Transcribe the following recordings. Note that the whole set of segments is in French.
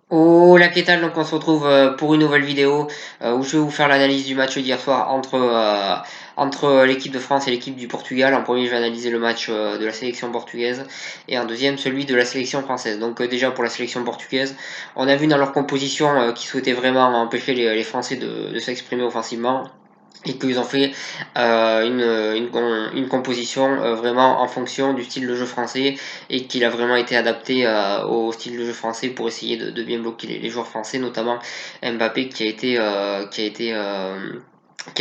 Oh la qu'est-ce donc on se retrouve pour une nouvelle vidéo où je vais vous faire l'analyse du match d'hier soir entre l'équipe de France et l'équipe du Portugal. En premier, je vais analyser le match de la sélection portugaise et en deuxième, celui de la sélection française. Donc déjà pour la sélection portugaise, on a vu dans leur composition qu'ils souhaitaient vraiment empêcher les Français de s'exprimer offensivement et qu'ils ont fait une composition vraiment en fonction du style de jeu français et qu'il a vraiment été adapté au style de jeu français pour essayer de bien bloquer les joueurs français, notamment Mbappé qui a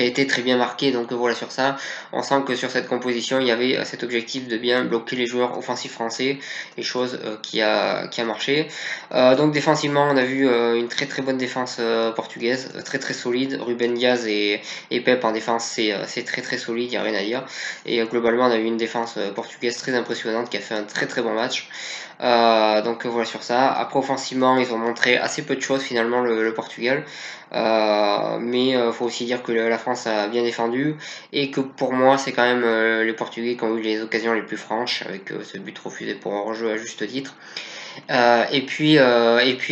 été très bien marqué. Donc voilà, sur ça, on sent que sur cette composition, il y avait cet objectif de bien bloquer les joueurs offensifs français, et chose qui a marché. Donc défensivement, on a vu une très très bonne défense portugaise, très très solide. Ruben Diaz et Pep en défense, c'est très très solide, il n'y a rien à dire. Et globalement, on a eu une défense portugaise très impressionnante qui a fait un très très bon match. Donc voilà sur ça. Après offensivement, ils ont montré assez peu de choses finalement le Portugal. Mais faut aussi dire que la France a bien défendu et que pour moi c'est quand même les Portugais qui ont eu les occasions les plus franches avec ce but refusé pour un jeu à juste titre. Et puis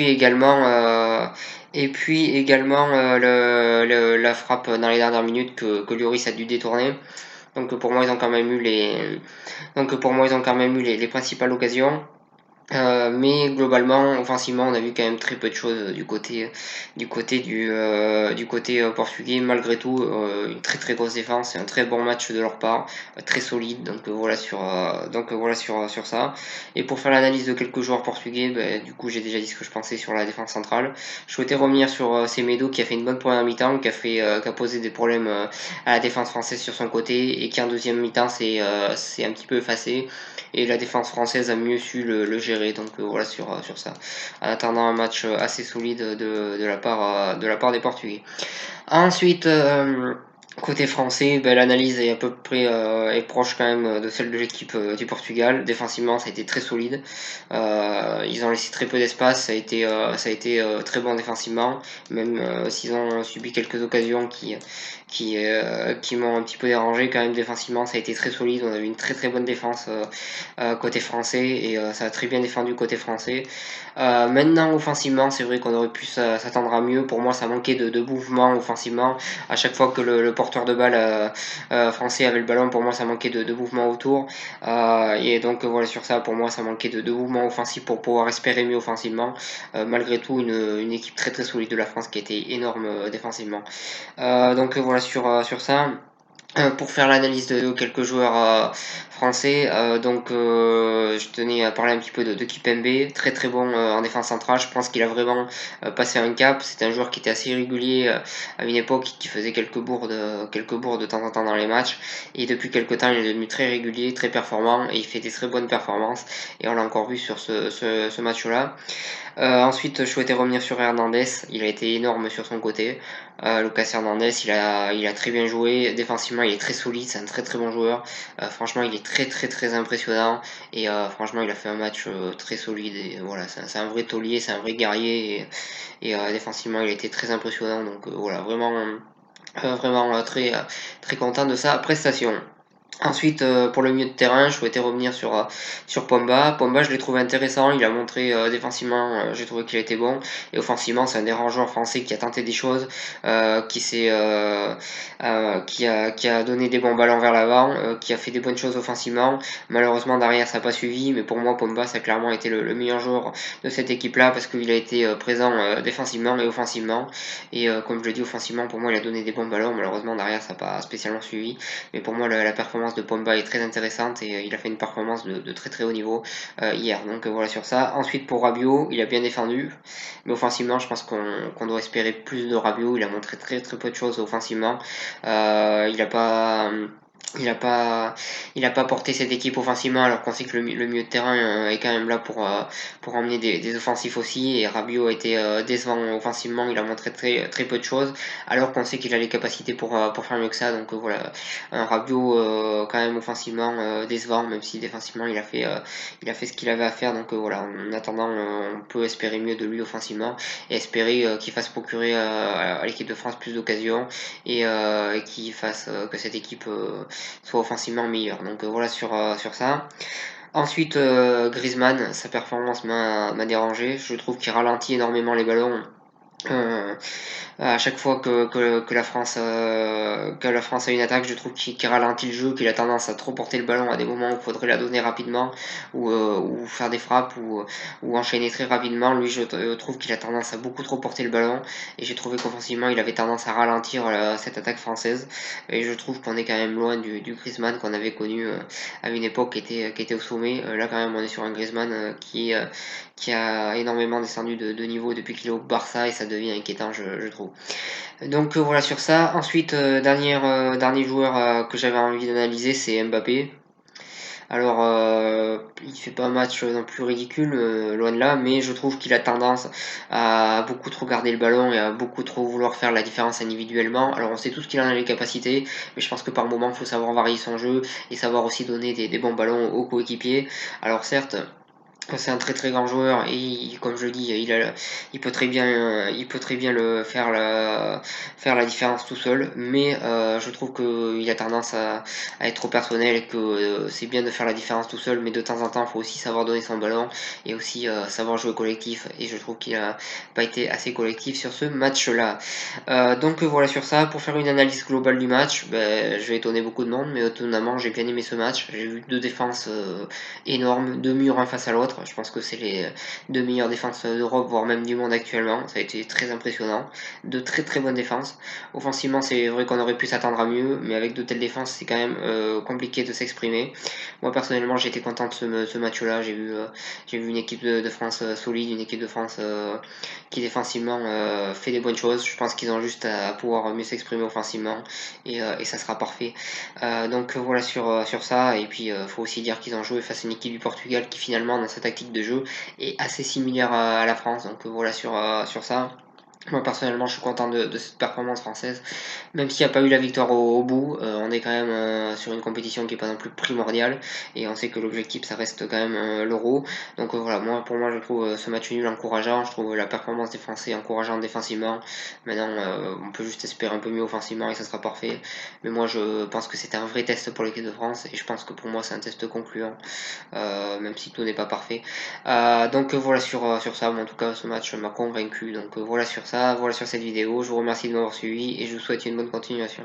également la frappe dans les dernières minutes que Lloris a dû détourner. Donc pour moi ils ont quand même eu les principales occasions. Mais globalement, offensivement, on a vu quand même très peu de choses du côté portugais. Malgré tout, une très très grosse défense et un très bon match de leur part, très solide. Donc voilà sur ça. Et pour faire l'analyse de quelques joueurs portugais, du coup j'ai déjà dit ce que je pensais sur la défense centrale. Je souhaitais revenir sur Semedo qui a fait une bonne première mi-temps, qui a posé des problèmes à la défense française sur son côté et qui en deuxième mi-temps s'est un petit peu effacé et la défense française a mieux su le gérer. Donc voilà sur ça. En attendant un match assez solide de la part des Portugais. Ensuite, côté français, l'analyse est à peu près est proche quand même de celle de l'équipe du Portugal. Défensivement, ça a été très solide. Ils ont laissé très peu d'espace. Ça a été très bon défensivement, même s'ils ont subi quelques occasions qui m'ont un petit peu dérangé. Quand même, défensivement, ça a été très solide. On a eu une très très bonne défense côté français et ça a très bien défendu côté français. Maintenant, offensivement, c'est vrai qu'on aurait pu s'attendre à mieux. Pour moi, ça manquait de mouvement offensivement. À chaque fois que le porteur de balle français avait le ballon, pour moi, ça manquait de mouvement autour. Et donc, voilà, sur ça, pour moi, ça manquait de mouvement offensif pour pouvoir espérer mieux offensivement. Malgré tout, une équipe très très solide de la France qui était énorme défensivement. Donc, voilà sur ça. Pour faire l'analyse de quelques joueurs français, je tenais à parler un petit peu de Kipembe, très très bon en défense centrale. Je pense qu'il a vraiment passé un cap. C'est un joueur qui était assez régulier à une époque, qui faisait quelques bourdes de temps en temps dans les matchs. Et depuis quelques temps, il est devenu très régulier, très performant et il fait des très bonnes performances. Et on l'a encore vu sur ce match-là. Ensuite, je souhaitais revenir sur Hernandez. Il a été énorme sur son côté. Lucas Hernandez, il a très bien joué. Défensivement, il est très solide. C'est un très très bon joueur. Franchement, il est très très très impressionnant. Et franchement, il a fait un match très solide. Et voilà, c'est un vrai taulier, c'est un vrai guerrier. Et défensivement, il a été très impressionnant. Donc voilà, vraiment très content de sa prestation. Ensuite, pour le milieu de terrain, je souhaitais revenir sur Pogba. Pogba, je l'ai trouvé intéressant. Il a montré défensivement, j'ai trouvé qu'il était bon. Et offensivement, c'est un des rares joueurs français qui a tenté des choses, qui a donné des bons ballons vers l'avant, qui a fait des bonnes choses offensivement. Malheureusement, derrière, ça n'a pas suivi. Mais pour moi, Pogba, ça a clairement été le meilleur joueur de cette équipe-là parce qu'il a été présent défensivement et offensivement. Et comme je l'ai dit, offensivement, pour moi, il a donné des bons ballons. Malheureusement, derrière, ça n'a pas spécialement suivi. Mais pour moi, la performance de Pogba est très intéressante et il a fait une performance de très très haut niveau hier. Donc voilà sur ça. Ensuite, pour Rabiot, il a bien défendu. Mais offensivement, je pense qu'on doit espérer plus de Rabiot. Il a montré très très peu de choses offensivement. Il n'a pas. Il a pas porté cette équipe offensivement alors qu'on sait que le milieu de terrain est quand même là pour emmener des offensifs aussi et Rabiot a été décevant offensivement, il a montré très, très peu de choses alors qu'on sait qu'il a les capacités pour faire mieux que ça donc voilà un Rabiot quand même offensivement décevant même si défensivement il a fait ce qu'il avait à faire donc voilà en attendant on peut espérer mieux de lui offensivement et espérer qu'il fasse procurer à l'équipe de France plus d'occasions et qu'il fasse que cette équipe soit offensivement meilleur. Donc voilà sur ça. Ensuite, Griezmann, sa performance m'a dérangé. Je trouve qu'il ralentit énormément les ballons. Euh, à chaque fois que la France a une attaque, je trouve qu'il ralentit le jeu, qu'il a tendance à trop porter le ballon à des moments où il faudrait la donner rapidement, ou faire des frappes, ou enchaîner très rapidement. Lui, je trouve qu'il a tendance à beaucoup trop porter le ballon, et j'ai trouvé qu'offensivement, il avait tendance à ralentir cette attaque française. Et je trouve qu'on est quand même loin du Griezmann qu'on avait connu à une époque qui était au sommet. Là, quand même, on est sur un Griezmann qui a énormément descendu de niveau depuis qu'il est au Barça, et ça devient inquiétant, je trouve. Donc voilà sur ça. Ensuite, dernier joueur que j'avais envie d'analyser, c'est Mbappé. Alors, il fait pas un match non plus ridicule, loin de là, mais je trouve qu'il a tendance à beaucoup trop garder le ballon et à beaucoup trop vouloir faire la différence individuellement. Alors, on sait tous qu'il en a les capacités, mais je pense que par moment, il faut savoir varier son jeu et savoir aussi donner des bons ballons aux coéquipiers. Alors, certes, c'est un très très grand joueur et comme je le dis, il peut très bien faire la différence tout seul. Mais je trouve qu'il a tendance à être trop personnel et que c'est bien de faire la différence tout seul, mais de temps en temps, il faut aussi savoir donner son ballon et aussi savoir jouer collectif. Et je trouve qu'il a pas été assez collectif sur ce match-là. Donc voilà sur ça. Pour faire une analyse globale du match, ben, je vais étonner beaucoup de monde, mais étonnamment, j'ai bien aimé ce match. J'ai vu deux défenses énormes, deux murs un face à l'autre. Je pense que c'est les deux meilleures défenses d'Europe, voire même du monde actuellement. Ça a été très impressionnant. De très très bonnes défenses. Offensivement, c'est vrai qu'on aurait pu s'attendre à mieux, mais avec de telles défenses, c'est quand même compliqué de s'exprimer. Moi personnellement, j'ai été content de ce match-là. J'ai vu une équipe de France solide, une équipe de France qui défensivement fait des bonnes choses. Je pense qu'ils ont juste à pouvoir mieux s'exprimer offensivement et ça sera parfait. Donc voilà sur ça. Et puis faut aussi dire qu'ils ont joué face à une équipe du Portugal qui finalement dans sa tactique de jeu est assez similaire à la France. Donc voilà sur ça. Moi personnellement je suis content de cette performance française, même s'il n'y a pas eu la victoire au bout, on est quand même sur une compétition qui n'est pas non plus primordiale, et on sait que l'objectif ça reste quand même l'euro. Donc voilà, pour moi je trouve ce match nul encourageant, je trouve la performance des Français encourageante défensivement. Maintenant on peut juste espérer un peu mieux offensivement et ça sera parfait. Mais moi je pense que c'était un vrai test pour l'équipe de France, et je pense que pour moi c'est un test concluant, même si tout n'est pas parfait. Donc voilà sur ça, mais en tout cas ce match m'a convaincu. Donc voilà sur ça, voilà sur cette vidéo. Je vous remercie de m'avoir suivi et je vous souhaite une bonne continuation.